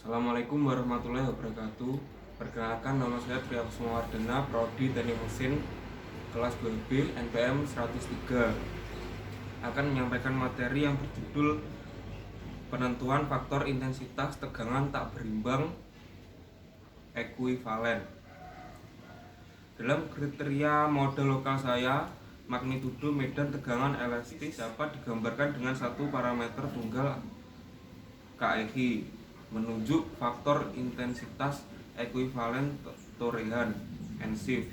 Assalamualaikum warahmatullahi wabarakatuh. Perkenalkan, nama saya Triakusmawardana, Prodi Teknik Mesin kelas 2B NPM 103. Akan menyampaikan materi yang berjudul penentuan faktor intensitas tegangan tak berimbang ekuivalen. Dalam kriteria model lokal saya, magnitudo medan tegangan elastis dapat digambarkan dengan satu parameter tunggal KEI menunjuk faktor intensitas ekuivalen torehan ENSIF.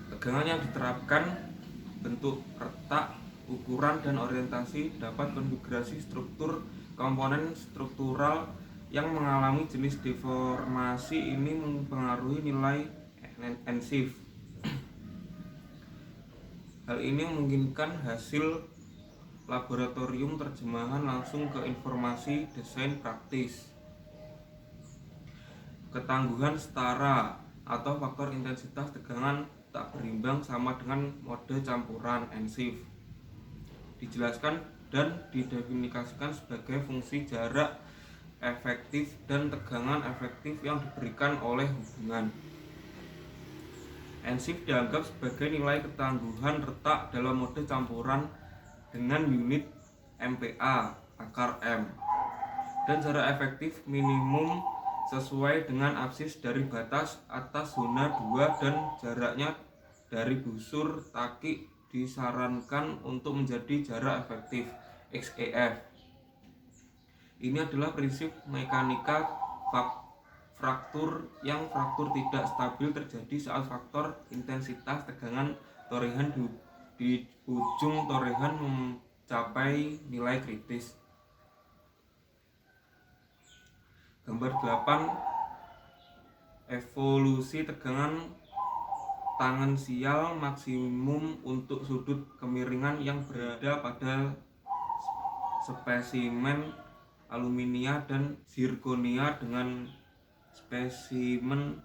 Tegangan yang diterapkan, bentuk retak, ukuran dan orientasi dapat konfigurasi struktur komponen struktural yang mengalami jenis deformasi ini mempengaruhi nilai ENSIF. Hal ini memungkinkan hasil laboratorium terjemahan langsung ke informasi desain praktis. Ketangguhan setara atau faktor intensitas tegangan tak berimbang sama dengan mode campuran ENSIF. Dijelaskan dan didefinisikan sebagai fungsi jarak efektif dan tegangan efektif yang diberikan oleh hubungan. ENSIF dianggap sebagai nilai ketangguhan retak dalam mode campuran dengan unit MPa akar M dan jarak efektif minimum sesuai dengan absis dari batas atas zona 2 dan jaraknya dari busur taki disarankan untuk menjadi jarak efektif XEF. Ini adalah prinsip mekanika fraktur yang fraktur tidak stabil terjadi saat faktor intensitas tegangan torehan di ujung torehan mencapai nilai kritis. Gambar 8, evolusi tegangan tangensial maksimum untuk sudut kemiringan yang berada pada spesimen aluminia dan zirkonia dengan spesimen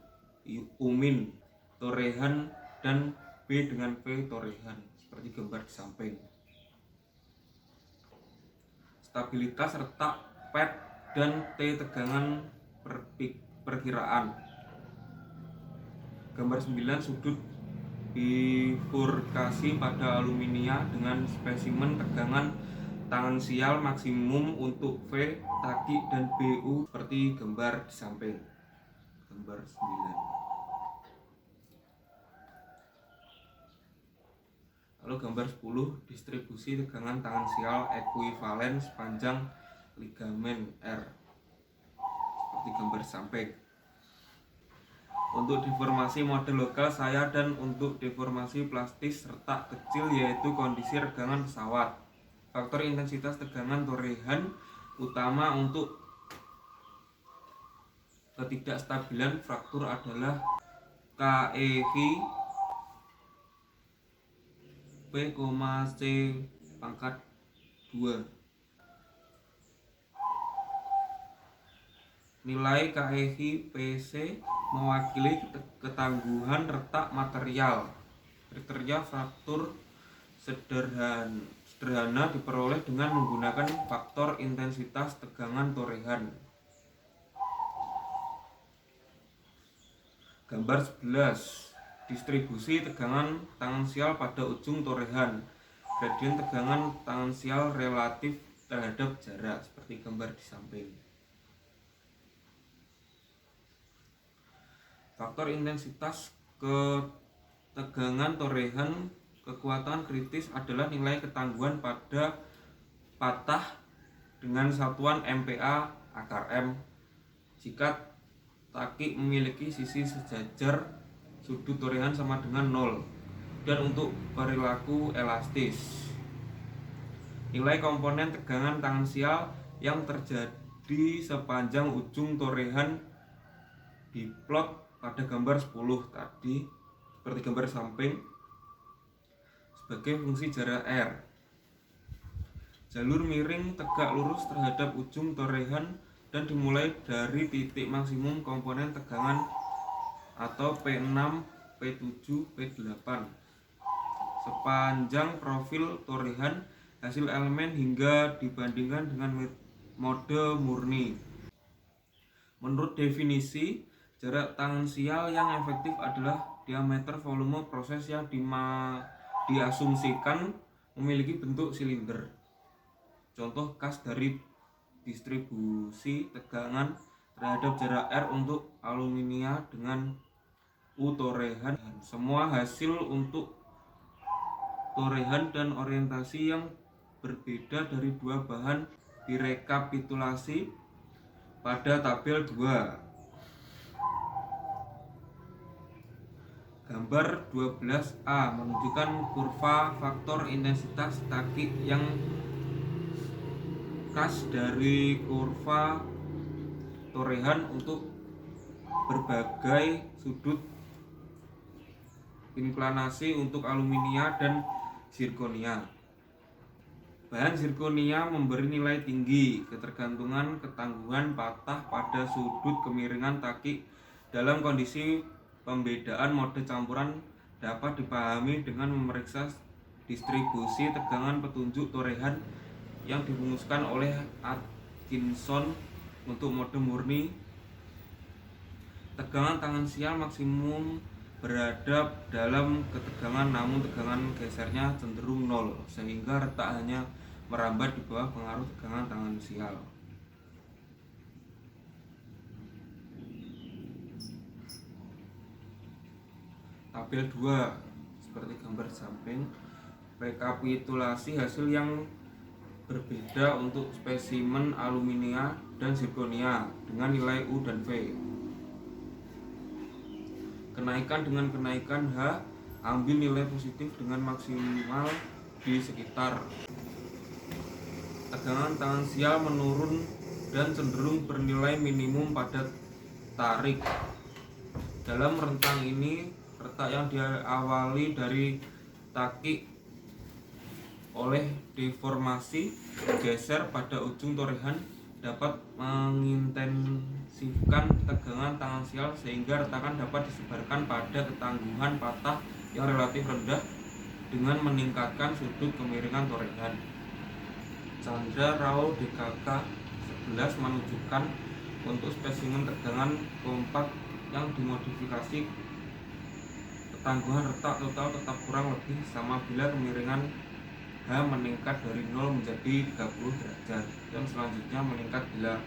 umin torehan dan B dengan P torehan seperti gambar di samping. Stabilitas retak PET dan T tegangan perkiraan. Gambar 9, sudut bifurkasi pada aluminia dengan spesimen tegangan tangensial maksimum untuk V, taki dan BU seperti gambar di samping. Gambar 9. Lalu gambar 10, distribusi tegangan tangensial ekuivalen sepanjang ligamen R seperti gambar samping. Untuk deformasi model lokal saya dan untuk deformasi plastis retak kecil yaitu kondisi regangan pesawat. Faktor intensitas tegangan torehan utama untuk ketidakstabilan fraktur adalah KEV P,C pangkat 2. Nilai KEV PC mewakili ketangguhan retak material. Kriteria fraktur sederhana diperoleh dengan menggunakan faktor intensitas tegangan torehan. Gambar 11, distribusi tegangan tangensial pada ujung torehan. Gradien tegangan tangensial relatif terhadap jarak seperti gambar di samping. Faktor intensitas ketegangan torehan kekuatan kritis adalah nilai ketangguhan pada patah dengan satuan MPa akar M jika taki memiliki sisi sejajar sudut torehan sama dengan 0 dan untuk perilaku elastis. Nilai komponen tegangan tangensial yang terjadi sepanjang ujung torehan diplot pada gambar 10 tadi seperti gambar samping sebagai fungsi jarak R. Jalur miring tegak lurus terhadap ujung torehan dan dimulai dari titik maksimum komponen tegangan atau P6, P7, P8 sepanjang profil torehan hasil elemen hingga dibandingkan dengan mode murni. Menurut definisi, jarak tangensial yang efektif adalah diameter volume proses yang diasumsikan memiliki bentuk silinder. Contoh khas dari distribusi tegangan terhadap jarak R untuk aluminium dengan U torehan. Semua hasil untuk torehan dan orientasi yang berbeda dari dua bahan direkapitulasi pada tabel 2. Gambar 12A menunjukkan kurva faktor intensitas takik yang khas dari kurva torehan untuk berbagai sudut inklinasi untuk aluminium dan zirkonia. Bahan zirkonia memberi nilai tinggi ketergantungan ketangguhan patah pada sudut kemiringan takik. Dalam kondisi pembedaan mode campuran dapat dipahami dengan memeriksa distribusi tegangan petunjuk torehan yang dirumuskan oleh Atkinson. Untuk mode murni, tegangan tangensial maksimum berada dalam ketegangan, namun tegangan gesernya cenderung nol, sehingga retak hanya merambat di bawah pengaruh tegangan tangensial. Tabel 2 seperti gambar samping, rekapitulasi hasil yang berbeda untuk spesimen aluminium dan zirkonia dengan nilai U dan V. Kenaikan dengan kenaikan H, ambil nilai positif dengan maksimal di sekitar. Tegangan tangensial menurun dan cenderung bernilai minimum pada tarik. Dalam rentang ini, retak yang diawali dari takik oleh deformasi geser pada ujung torehan dapat mengintensifkan tegangan tangensial sehingga retakan dapat disebarkan pada ketangguhan patah yang relatif rendah dengan meningkatkan sudut kemiringan torehan. Chandra Rao DKK 11 menunjukkan untuk spesimen tegangan kompak yang dimodifikasi, ketangguhan retak total tetap kurang lebih sama bila kemiringan H meningkat dari 0 menjadi 30 derajat, dan selanjutnya meningkat bila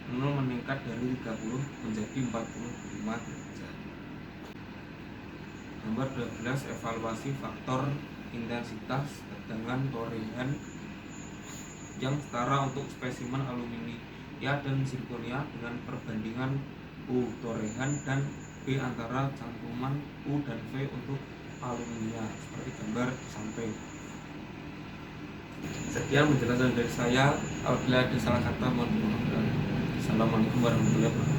0 meningkat dari 30 menjadi 45 derajat. Nomor 12, evaluasi faktor intensitas tegangan torehan yang setara untuk spesimen aluminium dan zirkonia dengan perbandingan U torehan dan B antara cantuman U dan V untuk aluminium seperti gambar di samping. Sekian penjelasan dari saya. Apabila ada salah kata mohon dimaafkan. Assalamualaikum warahmatullahi wabarakatuh.